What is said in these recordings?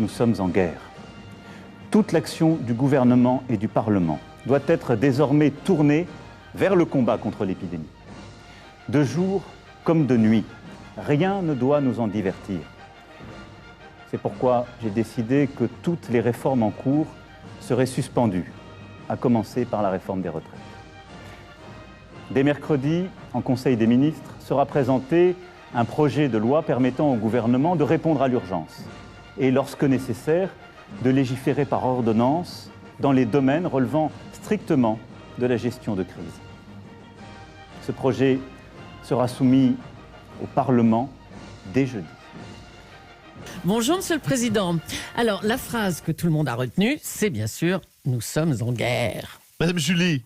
nous sommes en guerre. Toute l'action du gouvernement et du Parlement doit être désormais tournée vers le combat contre l'épidémie. De jour comme de nuit, rien ne doit nous en divertir. C'est pourquoi j'ai décidé que toutes les réformes en cours seraient suspendues, à commencer par la réforme des retraites. Dès mercredi, en Conseil des ministres, sera présenté un projet de loi permettant au gouvernement de répondre à l'urgence et, lorsque nécessaire, de légiférer par ordonnance dans les domaines relevant strictement de la gestion de crise. Ce projet sera soumis au Parlement dès jeudi. Bonjour Monsieur le Président. Alors, la phrase que tout le monde a retenue, c'est bien sûr « Nous sommes en guerre ». Madame Julie,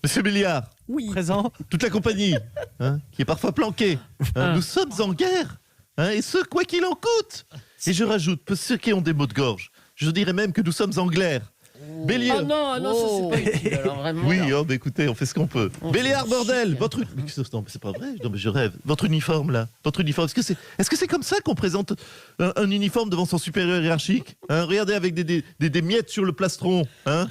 Monsieur Béliard, Oui. présent, toute la compagnie, qui est parfois planquée. Nous sommes en guerre, et ce, quoi qu'il en coûte. Et je rajoute, pour ceux qui ont des maux de gorge, je dirais même que nous sommes en glaire. Bélier. Oh non, ça c'est pas utile, alors vraiment. Oui, alors. écoutez, on fait ce qu'on peut. Béliard, bordel, votre... Non, mais c'est pas vrai, non, mais je rêve. Votre uniforme, là, est-ce que c'est comme ça qu'on présente un uniforme devant son supérieur hiérarchique, regardez, avec des miettes sur le plastron, On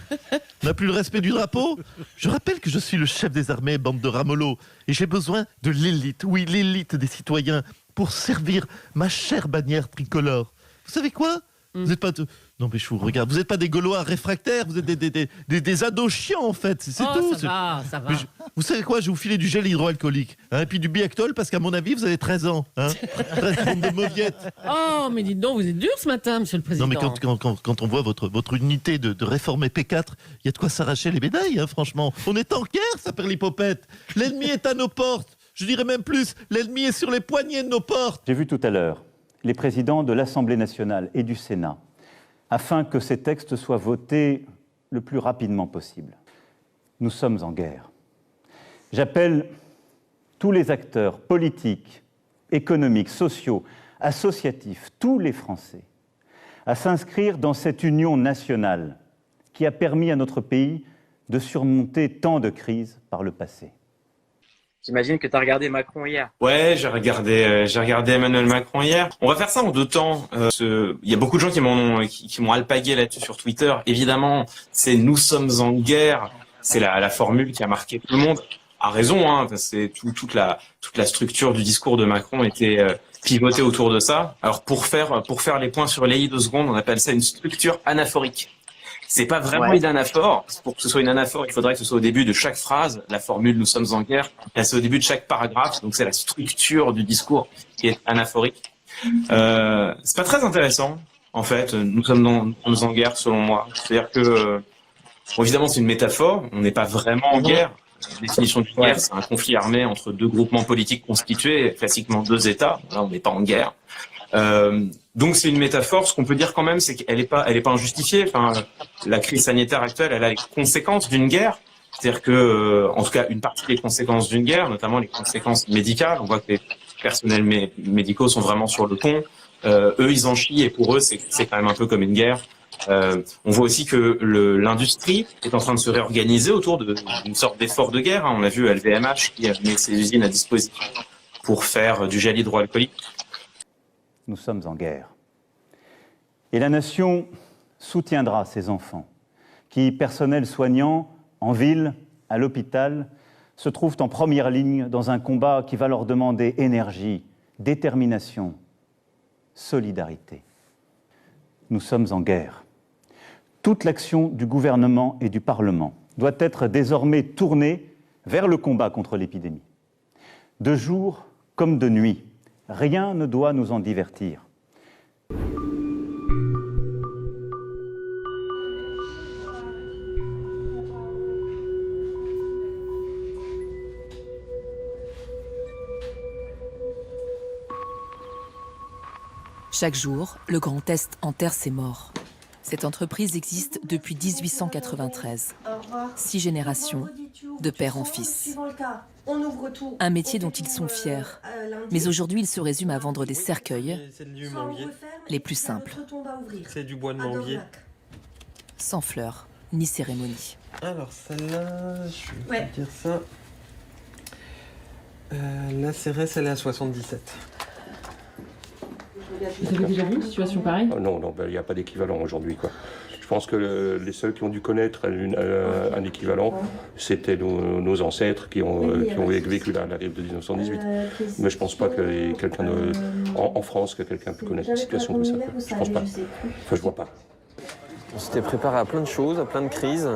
n'a plus le respect du drapeau. Je rappelle que je suis le chef des armées, bande de ramollos, et j'ai besoin de l'élite, oui, l'élite des citoyens, pour servir ma chère bannière tricolore. Vous savez quoi? Vous n'êtes pas... Non mais je vous regarde, vous n'êtes pas des Gaulois réfractaires, vous êtes des ados chiants en fait, c'est tout. Ça va. Vous savez quoi, je vais vous filer du gel hydroalcoolique, et puis du Biactol, parce qu'à mon avis, vous avez 13 ans. Bande de mauviettes. Oh, mais dites donc, vous êtes dur ce matin, Monsieur le Président. Non mais quand on voit votre unité de réformer P4, il y a de quoi s'arracher les médailles, franchement. On est en guerre, ça perd l'hypopète. L'ennemi est à nos portes. Je dirais même plus, l'ennemi est sur les poignées de nos portes. J'ai vu tout à l'heure les présidents de l'Assemblée nationale et du Sénat afin que ces textes soient votés le plus rapidement possible. Nous sommes en guerre. J'appelle tous les acteurs politiques, économiques, sociaux, associatifs, tous les Français, à s'inscrire dans cette union nationale qui a permis à notre pays de surmonter tant de crises par le passé. J'imagine que tu as regardé Macron hier. Ouais, j'ai regardé Emmanuel Macron hier. On va faire ça en deux temps. Il y a beaucoup de gens qui m'ont alpagué là-dessus sur Twitter. Évidemment, c'est nous sommes en guerre. C'est la formule qui a marqué tout le monde. A raison, c'est toute la structure du discours de Macron était pivotée autour de ça. Alors pour faire les points sur les i 2 secondes, on appelle ça une structure anaphorique. C'est pas vraiment une anaphore. Pour que ce soit une anaphore, il faudrait que ce soit au début de chaque phrase. La formule « nous sommes en guerre », c'est au début de chaque paragraphe. Donc c'est la structure du discours qui est anaphorique. C'est pas très intéressant, en fait. Nous sommes en guerre, selon moi. C'est-à-dire que, évidemment, c'est une métaphore. On n'est pas vraiment en guerre. La définition d'une guerre, c'est un conflit armé entre deux groupements politiques constitués, classiquement deux États. Là, on n'est pas en guerre. Donc c'est une métaphore. Ce qu'on peut dire quand même, c'est qu'elle est pas injustifiée. Enfin, la crise sanitaire actuelle, elle a les conséquences d'une guerre. C'est-à-dire que, en tout cas, une partie des conséquences d'une guerre, notamment les conséquences médicales. On voit que les personnels médicaux sont vraiment sur le pont. Eux, ils en chient et pour eux, c'est quand même un peu comme une guerre. On voit aussi que l'industrie est en train de se réorganiser autour d'une sorte d'effort de guerre. On a vu LVMH qui a mis ses usines à disposition pour faire du gel hydroalcoolique. Nous sommes en guerre. Et la nation soutiendra ces enfants qui, personnel soignant, en ville, à l'hôpital, se trouvent en première ligne dans un combat qui va leur demander énergie, détermination, solidarité. Nous sommes en guerre. Toute l'action du gouvernement et du Parlement doit être désormais tournée vers le combat contre l'épidémie. De jour comme de nuit, rien ne doit nous en divertir. Chaque jour, le Grand Est enterre ses morts. Cette entreprise existe depuis 1893. 6 générations, de père en fils. Un métier dont ils sont fiers. Mais aujourd'hui, il se résume à vendre des cercueils, les plus simples. C'est du bois de manguier. Sans fleurs, ni cérémonie. Alors celle-là, je vais dire ça. La CRS, elle est à 77. Vous avez déjà vu une situation pareille? Non, il n'y a pas d'équivalent aujourd'hui, quoi. Je pense que les seuls qui ont dû connaître un équivalent, c'était nos ancêtres qui ont vécu la rive de 1918. Mais je ne pense pas que quelqu'un en France, que quelqu'un pu connaître une situation comme ça. Je ne pense pas. Enfin, je ne vois pas. On s'était préparé à plein de choses, à plein de crises,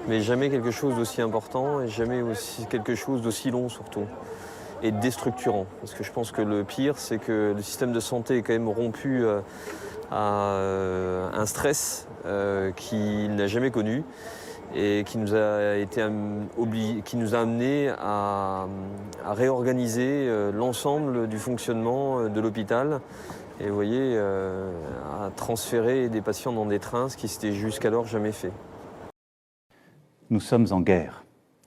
mais jamais quelque chose d'aussi important et jamais aussi quelque chose d'aussi long surtout. Et déstructurant. Parce que je pense que le pire, c'est que le système de santé est quand même rompu à un stress qu'il n'a jamais connu et qui nous a amené à réorganiser l'ensemble du fonctionnement de l'hôpital et vous voyez, à transférer des patients dans des trains, ce qui s'était jusqu'alors jamais fait. Nous sommes en guerre.